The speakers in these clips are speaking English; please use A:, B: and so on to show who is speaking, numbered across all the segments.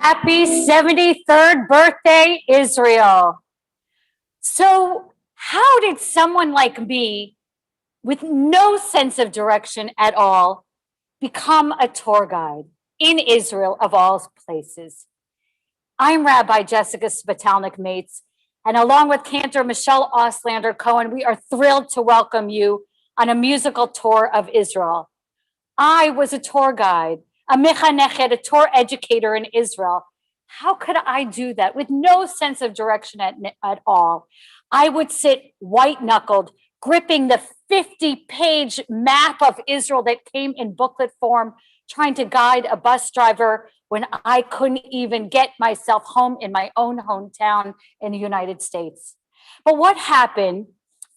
A: Happy 73rd birthday, Israel. So, how did someone like me, with no sense of direction at all, become a tour guide in Israel of all places? I'm Rabbi Jessica Spatalnik Mates, and along with Cantor Michelle Oslander Cohen, we are thrilled to welcome you on a musical tour of Israel. I was a tour guide, a mechanechet, a tour educator in Israel. How could I do that with no sense of direction at all? I would sit white knuckled, gripping the 50-page map of Israel that came in booklet form, trying to guide a bus driver when I couldn't even get myself home in my own hometown in the United States. But what happened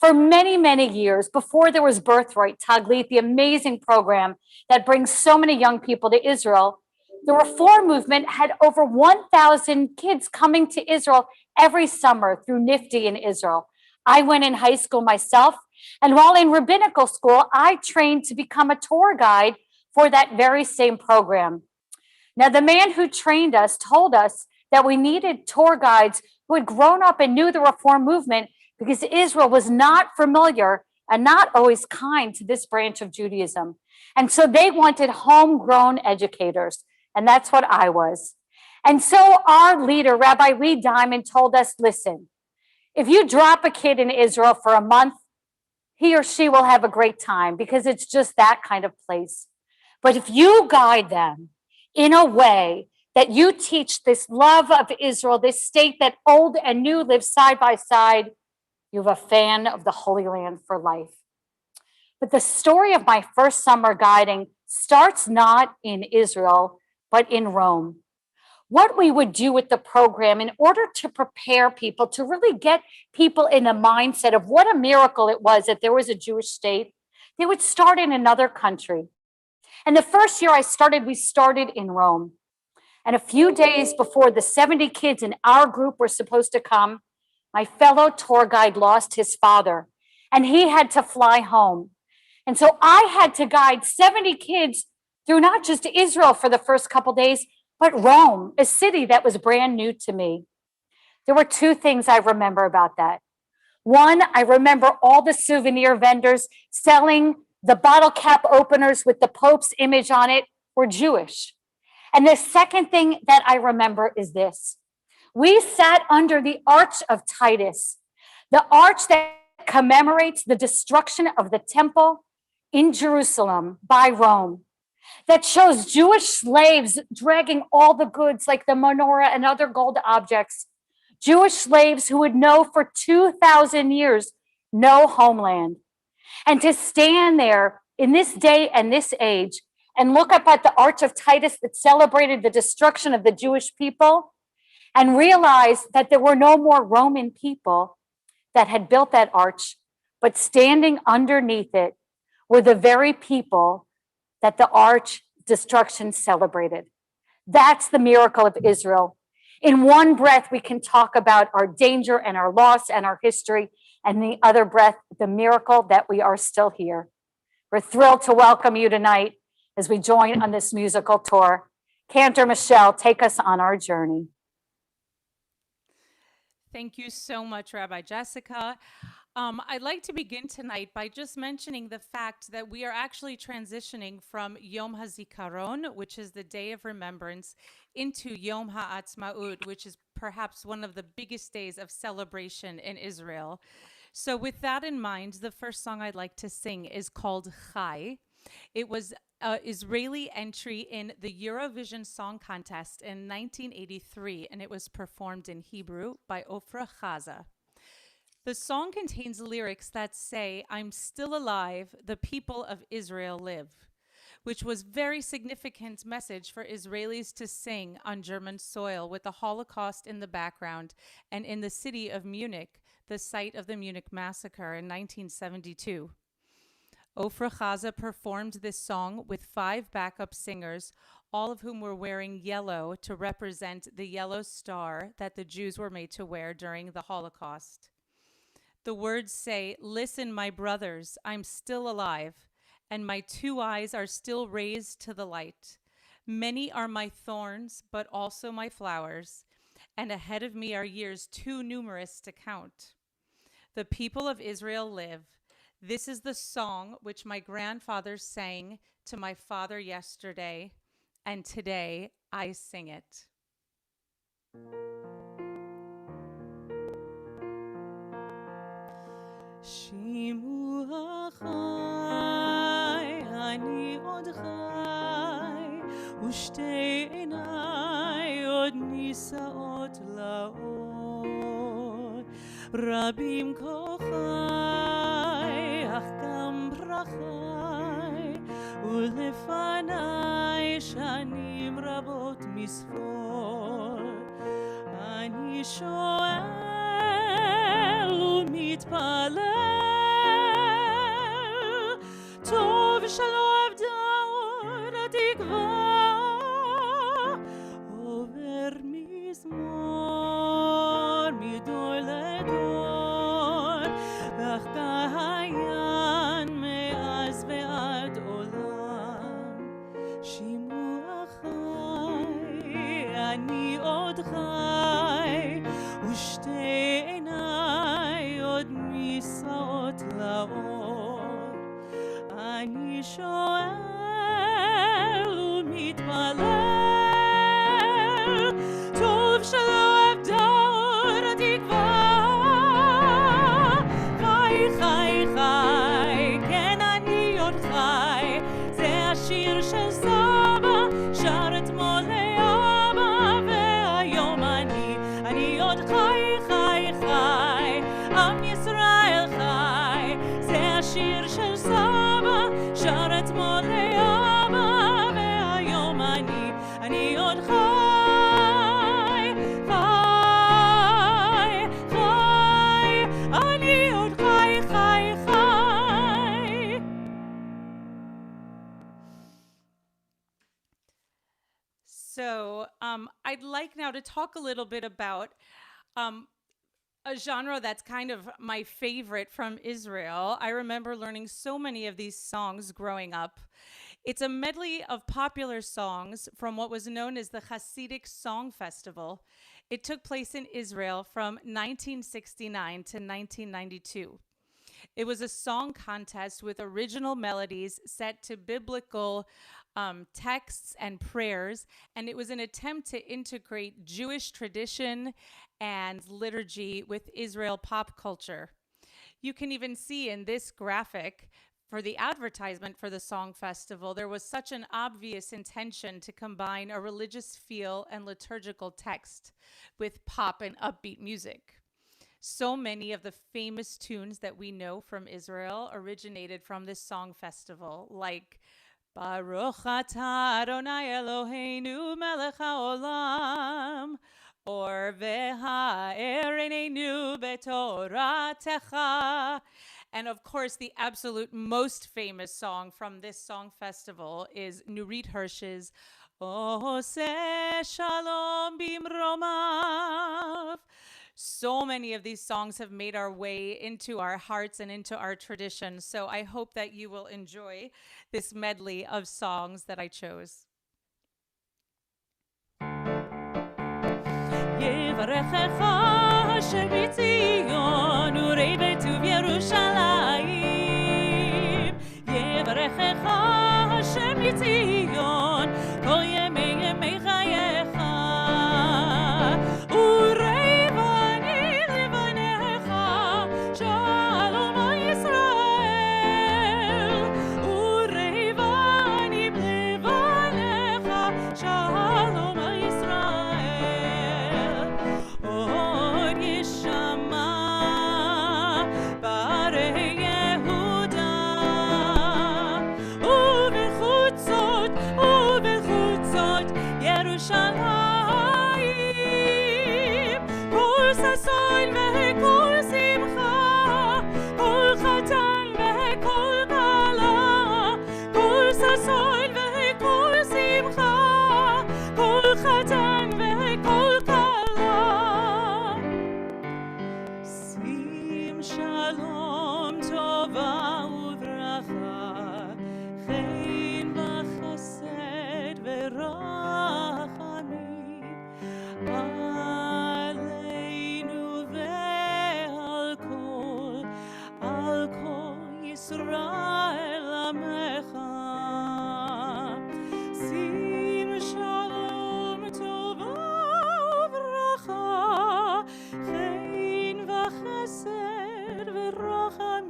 A: for many, many years before there was Birthright, Taglit, the amazing program that brings so many young people to Israel, the Reform movement had over 1,000 kids coming to Israel every summer through NIFTY in Israel. I went in high school myself, and while in rabbinical school, I trained to become a tour guide for that very same program. Now, the man who trained us told us that we needed tour guides who had grown up and knew the Reform movement because Israel was not familiar and not always kind to this branch of Judaism. And so they wanted homegrown educators. And that's what I was. And so our leader, Rabbi Lee Diamond, told us, listen, if you drop a kid in Israel for a month, he or she will have a great time because it's just that kind of place. But if you guide them in a way that you teach this love of Israel, this state that old and new live side by side, you have a fan of the Holy Land for life. But the story of my first summer guiding starts not in Israel, but in Rome. What we would do with the program in order to prepare people, to really get people in a mindset of what a miracle it was that there was a Jewish state, they would start in another country. And the first year we started in Rome. And a few days before the 70 kids in our group were supposed to come, my fellow tour guide lost his father, and he had to fly home. And so I had to guide 70 kids through not just Israel for the first couple days, but Rome, a city that was brand new to me. There were two things I remember about that. One, I remember all the souvenir vendors selling the bottle cap openers with the Pope's image on it were Jewish. And the second thing that I remember is this. We sat under the Arch of Titus, the arch that commemorates the destruction of the temple in Jerusalem by Rome, that shows Jewish slaves dragging all the goods like the menorah and other gold objects, Jewish slaves who would know for 2,000 years no homeland. And to stand there in this day and this age and look up at the Arch of Titus that celebrated the destruction of the Jewish people and realize that there were no more Roman people that had built that arch, but standing underneath it were the very people that the arch destruction celebrated. That's the miracle of Israel. In one breath, we can talk about our danger and our loss and our history, and the other breath, the miracle that we are still here. We're thrilled to welcome you tonight as we join on this musical tour. Cantor Michelle, take us on our journey.
B: Thank you so much, Rabbi Jessica. I'd like to begin tonight by just mentioning the fact that we are actually transitioning from Yom HaZikaron, which is the Day of Remembrance, into Yom HaAtzmaut, which is perhaps one of the biggest days of celebration in Israel. So with that in mind, the first song I'd like to sing is called Chai. It was an Israeli entry in the Eurovision Song Contest in 1983, and it was performed in Hebrew by Ofra Chaza. The song contains lyrics that say, "I'm still alive, the people of Israel live," which was very significant message for Israelis to sing on German soil with the Holocaust in the background and in the city of Munich, the site of the Munich massacre in 1972. Ofra Chaza performed this song with 5 backup singers, all of whom were wearing yellow to represent the yellow star that the Jews were made to wear during the Holocaust. The words say, "Listen, my brothers, I'm still alive, and my 2 eyes are still raised to the light. Many are my thorns, but also my flowers, and ahead of me are years too numerous to count. The people of Israel live. This is the song which my grandfather sang to my father yesterday, and today I sing it. שימו החי, אני עוד חי, ושתי עיניי עוד נישאות לאור. רבים כוחי, אך גם פרחי, ולפניי שנים רבות מספור. אני שואל ומתפלל, טוב שלא אבדה עוד התקווה, עובר מזמור מדור לדור, ואך כהיין מאז ועד עולם. שימו אחי, אני עוד חי, ושתי עיניי עוד נישאות לאור. אני שואל ומתפלל, טוב שלא אבדה עוד התקווה. חי, חי, חי, כן אני עוד חי, זה השיר של סבא, שר אתמול לאבא, והיום אני עוד חי, חי, חי, עם ישראל חי, זה השיר של סבא, שר אתמול לאבא, והיום אני עוד חי, חי, חי, אני עוד חי, חי, חי. So, I'd like now to talk a little bit about a genre that's kind of my favorite from Israel. I remember learning so many of these songs growing up. It's a medley of popular songs from what was known as the Hasidic Song Festival. It took place in Israel from 1969 to 1992. It was a song contest with original melodies set to biblical texts and prayers, and it was an attempt to integrate Jewish tradition and liturgy with Israel pop culture. You can even see in this graphic for the advertisement for the Song Festival, there was such an obvious intention to combine a religious feel and liturgical text with pop and upbeat music. So many of the famous tunes that we know from Israel originated from this song festival, like Baruch atah Adonai Eloheinu melech haolam, or V'ha'er eineinu betoratecha. And of course, the absolute most famous song from this song festival is Nurit Hirsch's Oseh Shalom Bimromav. So many of these songs have made our way into our hearts and into our tradition. So I hope that you will enjoy this medley of songs that I chose. יברכך השם מציון וראה בטוב ירושלים. יברכך השם מציון כל ימי חייך. וראה בנים לבניך שלום על ישראל. וראה בנים לבניך שלום על ישראל. עוד ישמע בערי יהודה ובחוצות ירושלים. כל ששון וכל שמחה, כל חתן וכל כלה. כל ששון וכל שמחה, כל חתן וכל כלה. שים שלום טובה וברכה, חן וחסד ורב ישראל עמך. שים שלום טובה וברכה, חן וחסד ורחמים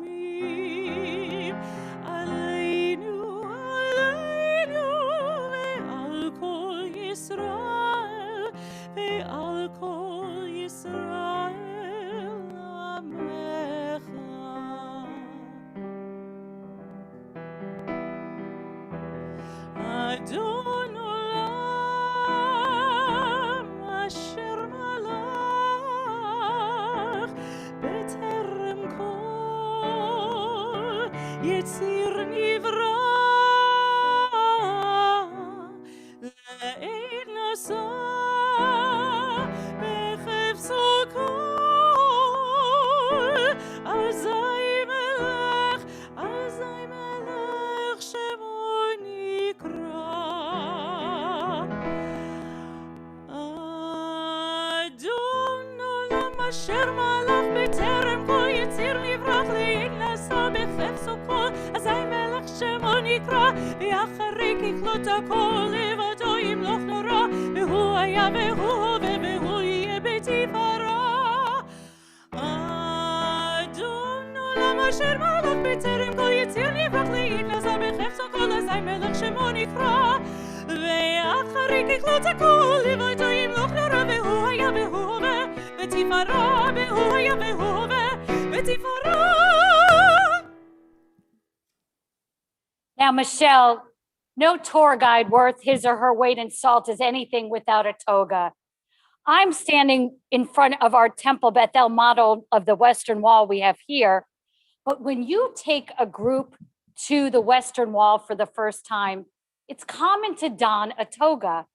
B: עלינו, עלינו ועל כל ישראל, ועל כל ישראל עמך. אדון עולם אשר מלך בטרם כל יציר נברא, לעת נשא בחפצו כל, אזי מלך, אזי מלך שמו נקרא. אדון עולם אשר מלך בטרם כל יציר נברא, לעת נשא בחפצו כל, אזי מלך שמו נקרא. ואחרי ככלות הכל לבדו ימלוך נורא, והוא היה והוא הווה והוא יהיה בתפארה. אדון עולם אשר מלך בטרם כל יציר נברא, לעת נשא בחפצו כל, אזי מלך שמו נקרא. ואחרי ככלות הכל לבדו ימלוך נורא, והוא היה והוא הווה בתפארה, והוא היה והוא הווה בתפארה.
A: Now, Michelle, no tour guide worth his or her weight in salt is anything without a toga. I'm standing in front of our Temple Bethel model of the Western Wall we have here. But when you take a group to the Western Wall for the first time, it's common to don a toga.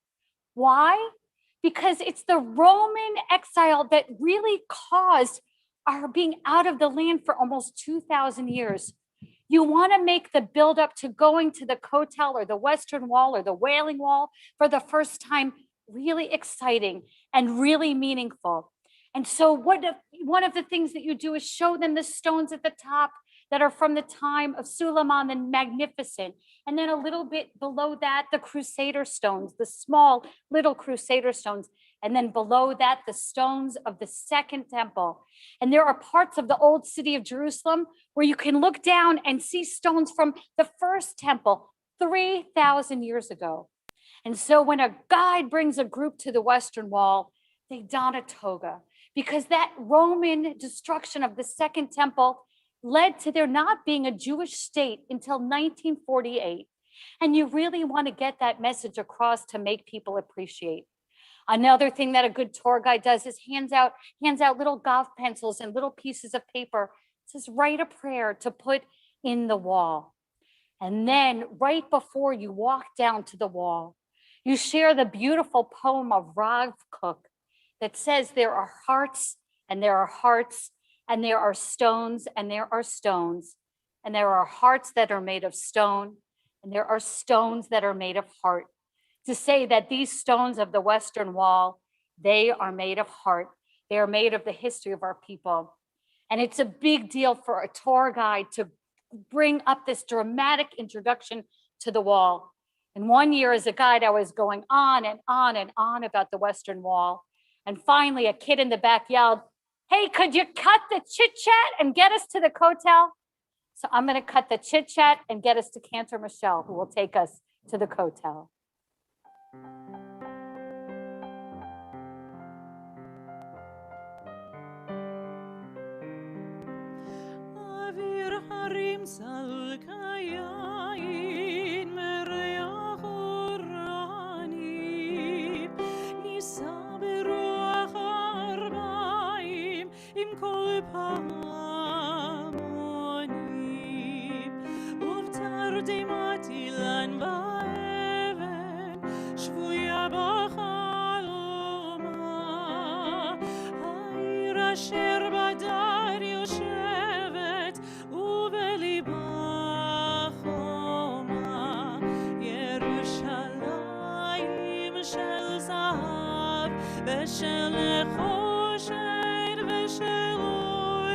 A: Why? Because it's the Roman exile that really caused our being out of the land for almost 2,000 years. You want to make the build up to going to the Kotel or the Western Wall or the Wailing Wall for the first time really exciting and really meaningful. And so one of the things that you do is show them the stones at the top that are from the time of Suleiman the Magnificent. And then a little bit below that, the Crusader stones, the small little Crusader stones. And then below that, the stones of the Second Temple. And there are parts of the old city of Jerusalem where you can look down and see stones from the first temple 3,000 years ago. And so when a guide brings a group to the Western Wall, they don a toga, because that Roman destruction of the Second Temple led to there not being a Jewish state until 1948. And you really want to get that message across to make people appreciate. Another thing that a good tour guide does is hands out little golf pencils and little pieces of paper. It says, write a prayer to put in the wall. And then right before you walk down to the wall, you share the beautiful poem of Rav Kook that says there are hearts and there are hearts and there are stones and there are stones, and there are hearts that are made of stone and there are stones that are made of heart. To say that these stones of the Western Wall, they are made of heart. They are made of the history of our people. And it's a big deal for a tour guide to bring up this dramatic introduction to the wall. And one year as a guide, I was going on and on and on about the Western Wall. And finally, a kid in the back yelled, "Hey, could you cut the chit chat and get us to the Kotel?" So I'm going to cut the chit chat and get us to Cantor Michelle, who will take us to the Kotel.
B: אשר בדר יושבת ובליבה חומה, ירושלים של זהב ושל נחושת ושל אור,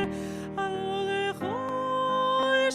B: הלא לכל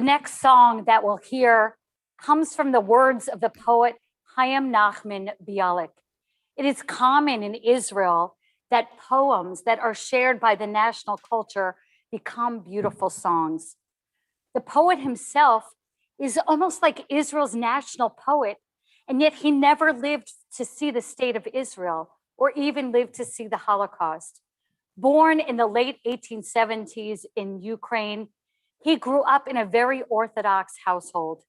A: next song that we'll hear comes from the words of the poet Chaim Nachman Bialik. It is common in Israel that poems that are shared by the national culture become beautiful songs. The poet himself is almost like Israel's national poet, and yet he never lived to see the state of Israel or even lived to see the Holocaust. Born in the late 1870s in Ukraine, he grew up in a very Orthodox household.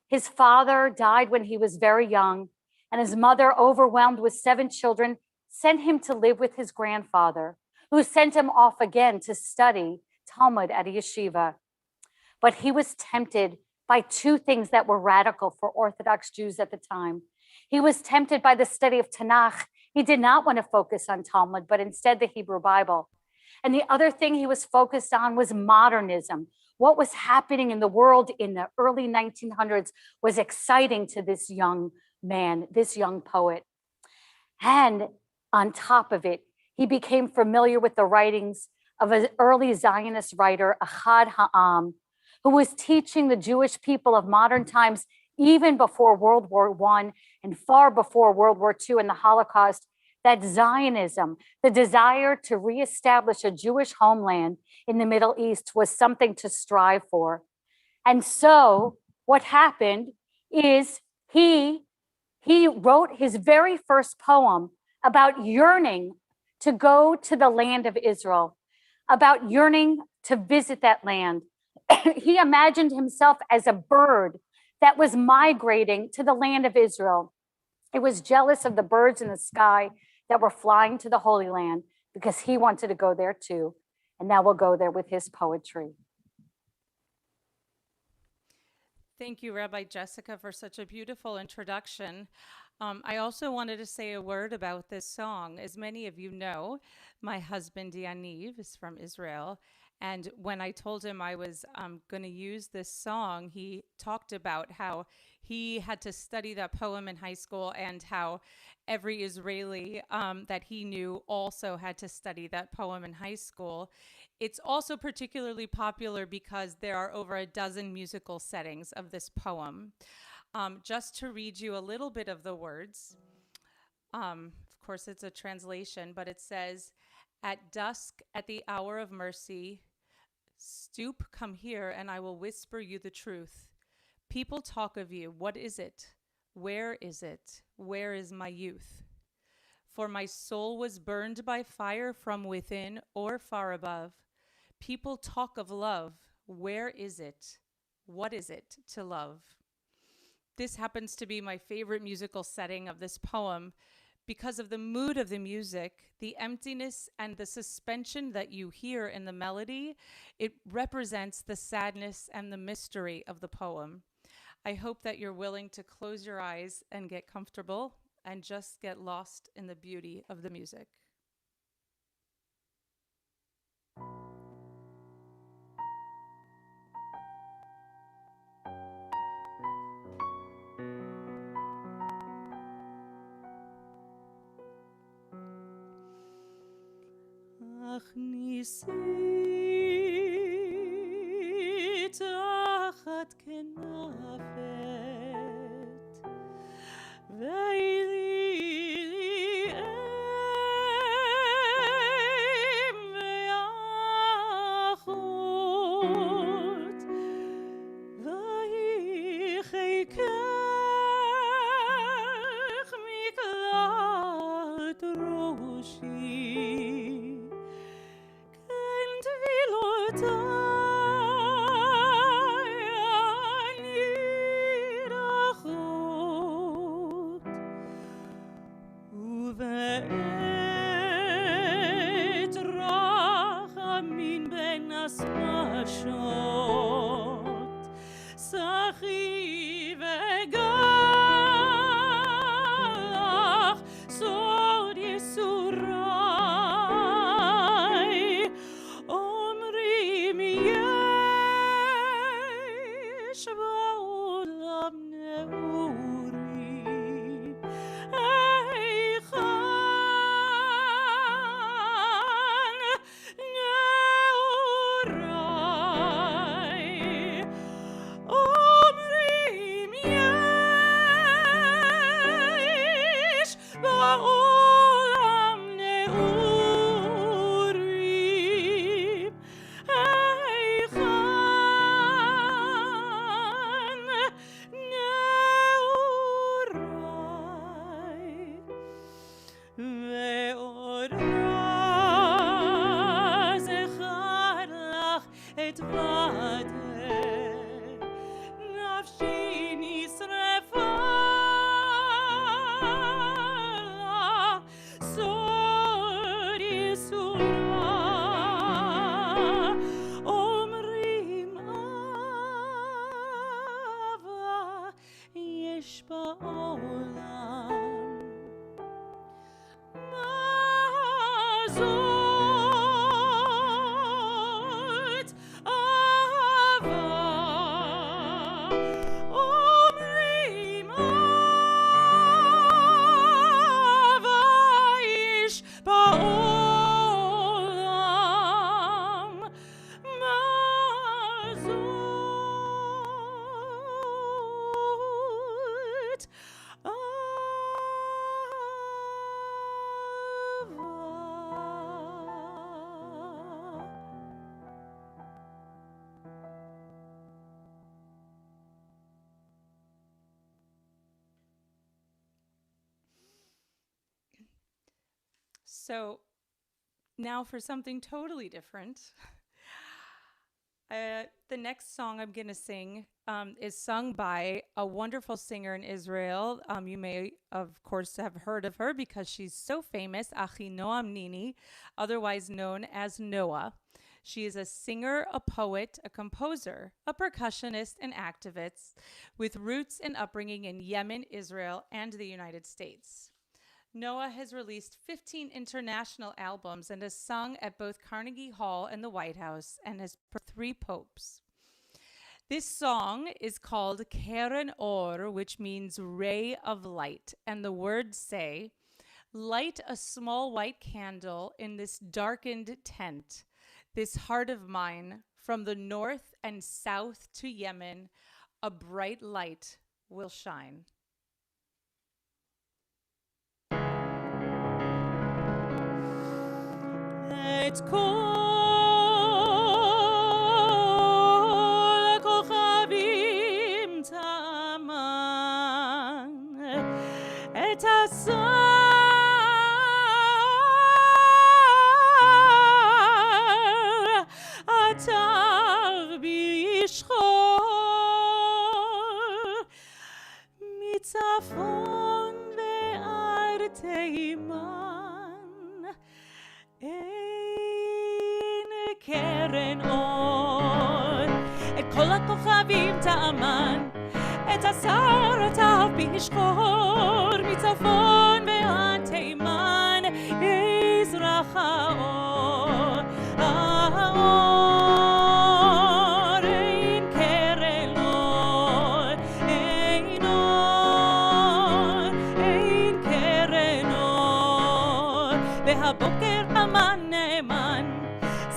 A: His father died when he was very young, and his mother, overwhelmed with 7 children, sent him to live with his grandfather, who sent him off again to study Talmud at a yeshiva. But he was tempted by 2 things that were radical for Orthodox Jews at the time. He was tempted by the study of Tanakh. He did not want to focus on Talmud, but instead the Hebrew Bible. And the other thing he was focused on was modernism. What was happening in the world in the early 1900s was exciting to this young man, this young poet. And on top of it, he became familiar with the writings of an early Zionist writer, Ahad Ha'am, who was teaching the Jewish people of modern times, even before World War I and far before World War II and the Holocaust, that Zionism, the desire to reestablish a Jewish homeland in the Middle East, was something to strive for. And so what happened is he wrote his very first poem about yearning to go to the land of Israel, about yearning to visit that land. He imagined himself as a bird that was migrating to the land of Israel. It was jealous of the birds in the sky that were flying to the Holy Land because he wanted to go there too. And now we'll go there with his poetry.
B: Thank you, Rabbi Jessica, for such a beautiful introduction. I also wanted to say a word about this song. As many of you know, my husband, Yaniv, is from Israel. And when I told him I was going to use this song, he talked about how he had to study that poem in high school and how every Israeli that he knew also had to study that poem in high school. It's also particularly popular because there are over a dozen musical settings of this poem. Just to read you a little bit of the words, of course it's a translation, but it says, "At dusk, at the hour of mercy, stoop, come here, and I will whisper you the truth. People talk of you. What is it? Where is it? Where is my youth? For my soul was burned by fire from within or far above. People talk of love. Where is it? What is it to love?" This happens to be my favorite musical setting of this poem because of the mood of the music, the emptiness and the suspension that you hear in the melody. It represents the sadness and the mystery of the poem. I hope that you're willing to close your eyes and get comfortable and just get lost in the beauty of the music. Ach ניסית אחת כנפת ואילי לי אם ואחות ויהי חיקך מקלט ראשי בעולם. מה זאת אהבה? אומרים אהבה איש בעולם. מה זאת אהבה? So now for something totally different. The next song I'm going to sing is sung by a wonderful singer in Israel. You may, of course, have heard of her because she's so famous, Achinoam Nini, otherwise known as Noah. She is a singer, a poet, a composer, a percussionist, and activist with roots and upbringing in Yemen, Israel, and the United States. Noah has released 15 international albums and has sung at both Carnegie Hall and the White House and has per 3 popes. This song is called Keren Or, which means ray of light, and the words say, light a small white candle in this darkened tent, this heart of mine, from the north and south to Yemen, a bright light will shine. את כל הכוכבים תמן, את השר עטר בשחור, מצפון ועד תימן, אין קרן אור. את כל הכוכבים תאמן, את השר עטר בשחור, מצפון ועד תימן, יזרח האור. האור, אין קרן אור, אין אור, אין קרן אור. והבוקר אמן נאמן,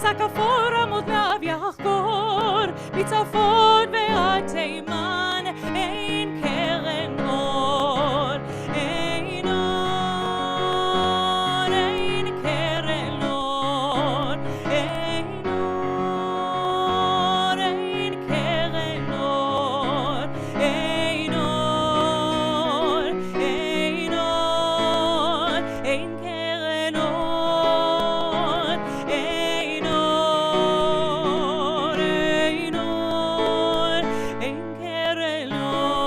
B: שק אפור עמודניו יחקור, מצפון ועד תימן, אין קרן אור, אין אור, אין קרן אור, אין אור, אין קרן אור, אין אור, אין אור, אין קרן אור, אין אור, אין אור, אין קרן אור.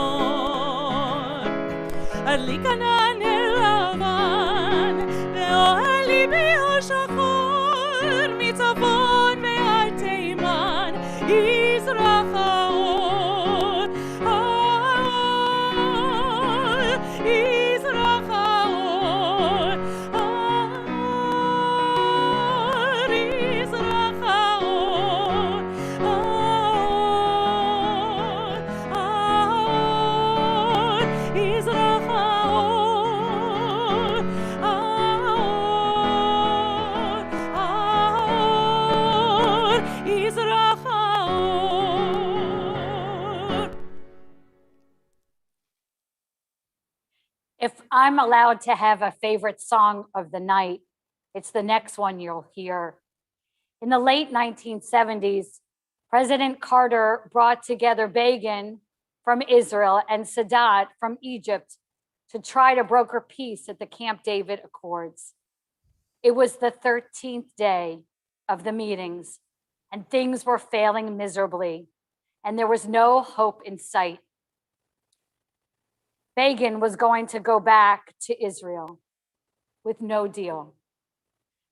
B: עלי כנען לבן, ואוהלי בהר שחור, מצפון ועד תימן, יזרח האור. האור, יזרח האור. האור, יזרח האור. האור, האור, יזרח האור. האור, האור, יזרח האור.
A: If I'm allowed to have a favorite song of the night, it's the next one you'll hear. In the late 1970s, President Carter brought together Begin from Israel and Sadat from Egypt to try to broker peace at the Camp David Accords. It was the 13th day of the meetings, and things were failing miserably, and there was no hope in sight. Begin was going to go back to Israel with no deal.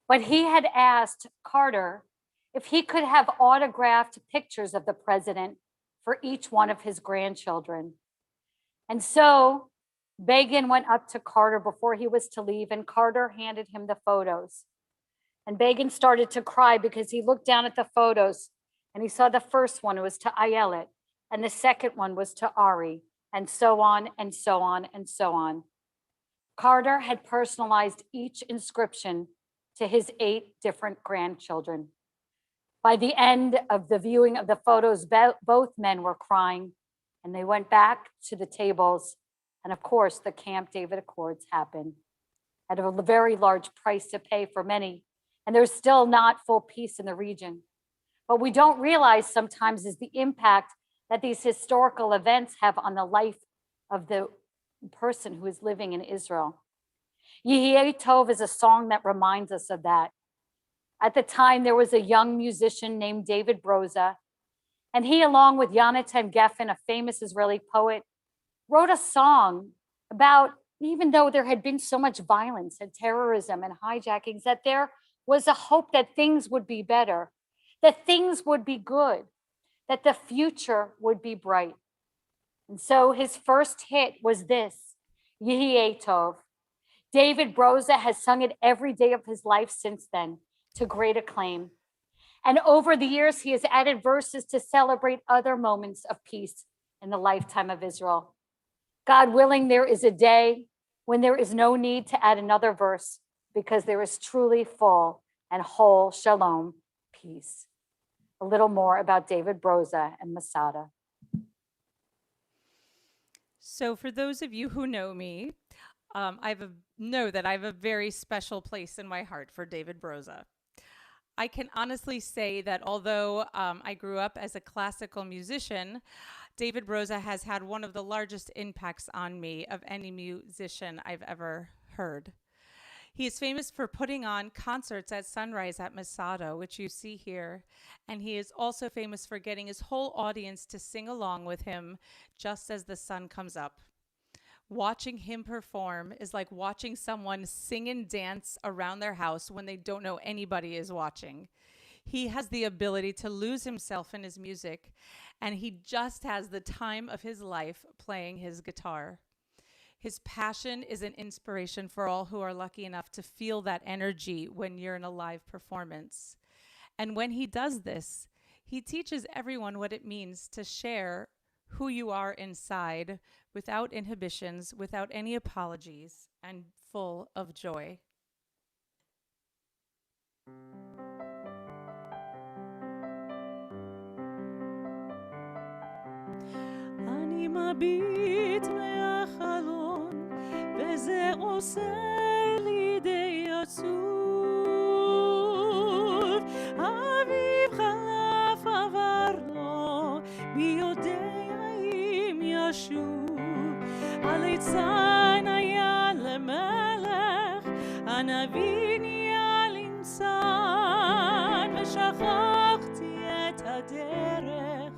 A: But he had asked Carter if he could have autographed pictures of the president for each one of his grandchildren. And so Begin went up to Carter before he was to leave, and Carter handed him the photos. And Begin started to cry because he looked down at the photos and he saw the first one was to Ayelet, and the second one was to Ari, and so on and so on and so on. Carter had personalized each inscription to his 8 different grandchildren. By the end of the viewing of the photos, both men were crying, and they went back to the tables. And of course, the Camp David Accords happened at a very large price to pay for many. And there's still not full peace in the region. What we don't realize sometimes is the impact that these historical events have on the life of the person who is living in Israel. Yehiyeh Tov is a song that reminds us of that. At the time, there was a young musician named David Broza, and he, along with Yonatan Geffen, a famous Israeli poet, wrote a song about, even though there had been so much violence and terrorism and hijackings, that there was a hope that things would be better, that things would be good, that the future would be bright. And so his first hit was this, Yehiyeh Tov. David Broza has sung it every day of his life since then, to great acclaim. And over the years, he has added verses to celebrate other moments of peace in the lifetime of Israel. God willing, there is a day when there is no need to add another verse, because there is truly full and whole shalom, peace. A little more about David Broza and Masada.
B: So for those of you who know me, know that I have a very special place in my heart for David Broza. I can honestly say that although I grew up as a classical musician, David Broza has had one of the largest impacts on me of any musician I've ever heard. He is famous for putting on concerts at sunrise at Masada, which you see here, and he is also famous for getting his whole audience to sing along with him just as the sun comes up. Watching him perform is like watching someone sing and dance around their house when they don't know anybody is watching. He has the ability to lose himself in his music, and he just has the time of his life playing his guitar. His passion is an inspiration for all who are lucky enough to feel that energy when you're in a live performance. And when he does this, he teaches everyone what it means to share who you are inside without inhibitions, without any apologies, and full of joy. אני מביט מהחלון וזה עושה לי די עצוב. אביב חלף עבר לו, מי יודע אם ישוב. הליצן היה למלך, הנביא נהיה למסן, ושכחתי את הדרך,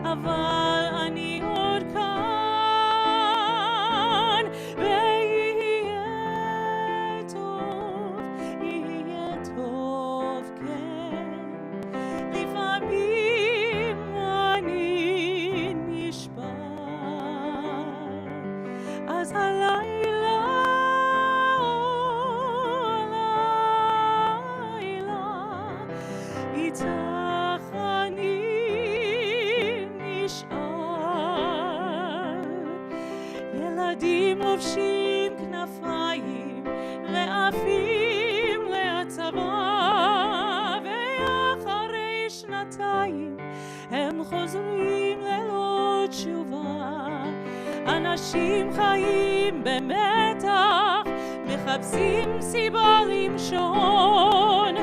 B: אבל אני עוד כאן, ויהיה טוב, כן. לפעמים אני נשבר, אז הלילה, איתך אני ילדים לובשים כנפיים, לעפים להצבא, ואחרי שנתיים הם חוזרים ללא תשובה. אנשים חיים במתח, מחפשים סיבה למשון,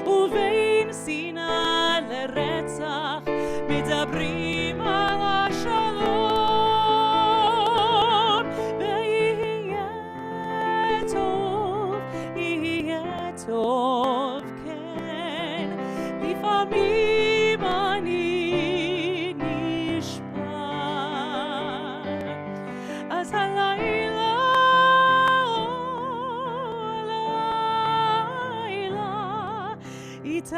B: ובין שנאה לרצח מדברים על השלום. טוב, כן, לפעמים אני נשבר, אז הלילה, איתך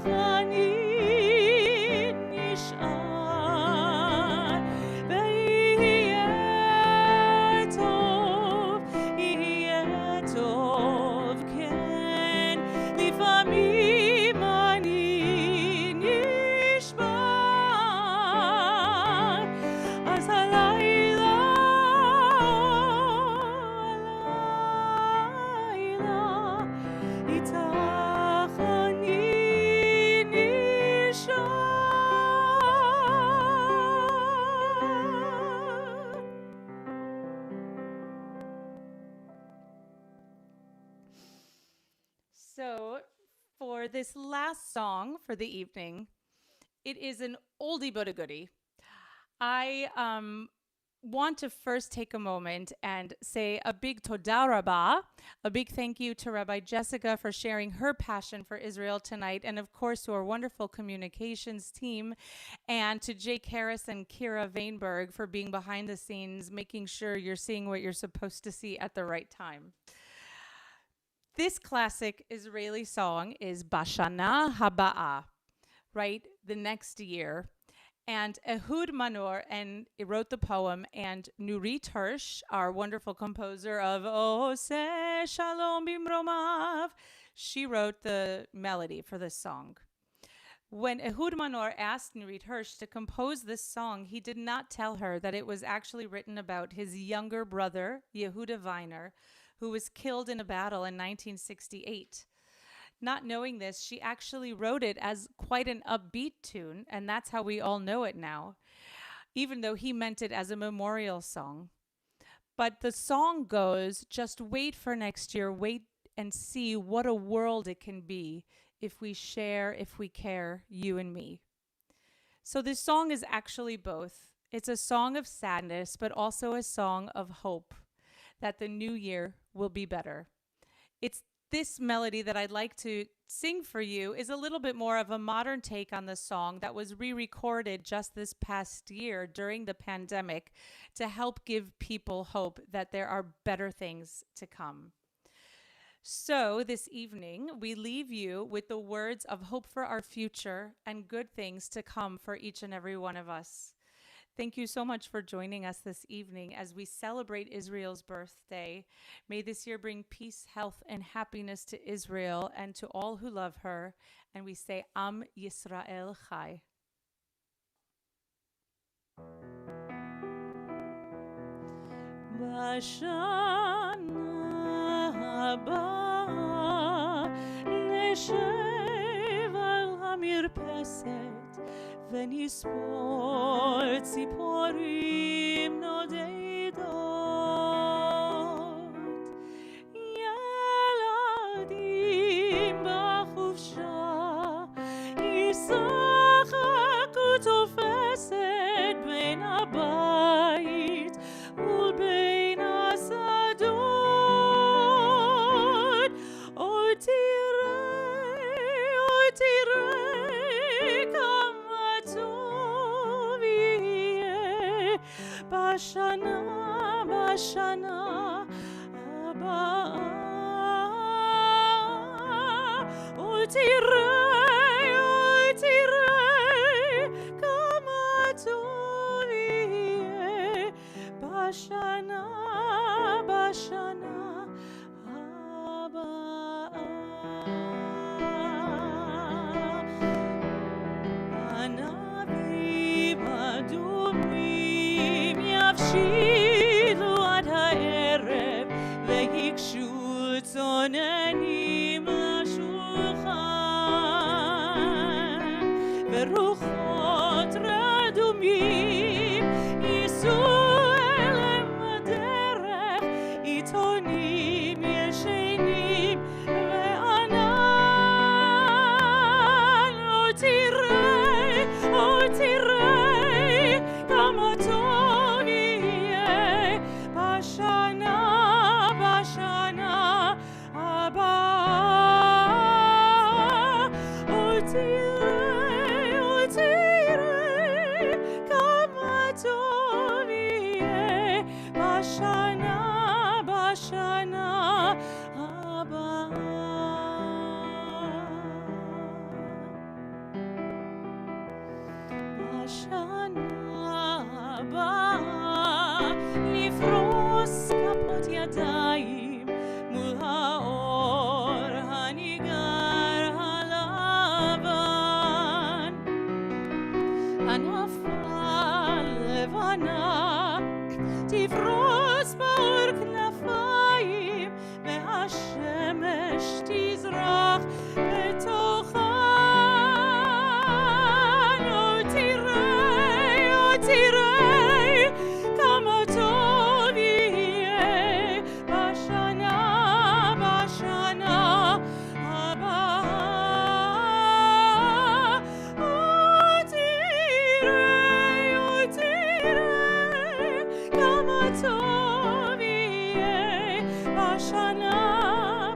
B: אני נשאר, ויהיה So, for this last song for the evening, it is an oldie but a goodie. I want to first take a moment and say a big toda rabah, a big thank you to Rabbi Jessica for sharing her passion for Israel tonight, and of course to our wonderful communications team, and to Jake Harris and Kira Vainberg for being behind the scenes, making sure you're seeing what you're supposed to see at the right time. This classic Israeli song is Bashana Haba'ah, right? The next year. And Ehud Manor and wrote the poem, and Nurit Hirsch, our wonderful composer of Ose Shalom Bimromav, she wrote the melody for this song. When Ehud Manor asked Nurit Hirsch to compose this song, he did not tell her that it was actually written about his younger brother, Yehuda Weiner, who was killed in a battle in 1968. Not knowing this, she actually wrote it as quite an upbeat tune, and that's how we all know it now, even though he meant it as a memorial song. But the song goes, just wait for next year, wait and see what a world it can be if we share, if we care, you and me. So this song is actually both. It's a song of sadness, but also a song of hope that the new year will be better. It's this melody that I'd like to sing for you is a little bit more of a modern take on the song that was re-recorded just this past year during the pandemic to help give people hope that there are better things to come. So this evening, we leave you with the words of hope for our future and good things to come for each and every one of us. Thank you so much for joining us this evening as we celebrate Israel's birthday. May this year bring peace, health, and happiness to Israel and to all who love her. And we say, Am Yisrael Chai. Bashana haba neshev al hamirpeset ונספור ציפורים נודדות ילדים בחופשה ישחקו תופסת בין הבית ובין השדות עוד תראה בשנה הבאה עוד תראה כמה טוב יהיה בשנה הבאה ענבים אדומים יבשילו עד הערב ויקשו צוננים לשולחן ורוחות רדומים ייסעו אליהם הדרך עיתונים ישנים וענן עוד תראה כמה טוב יהיה בשנה הבאה עוד תראה כמה טוב יהיה בשנה בשנה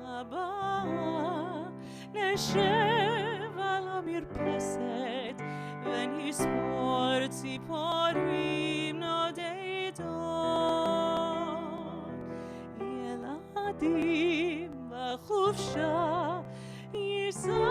B: הבאה נשב על המרפסת ונספור ציפורים נודדות, ילדים בחופשה ייסעו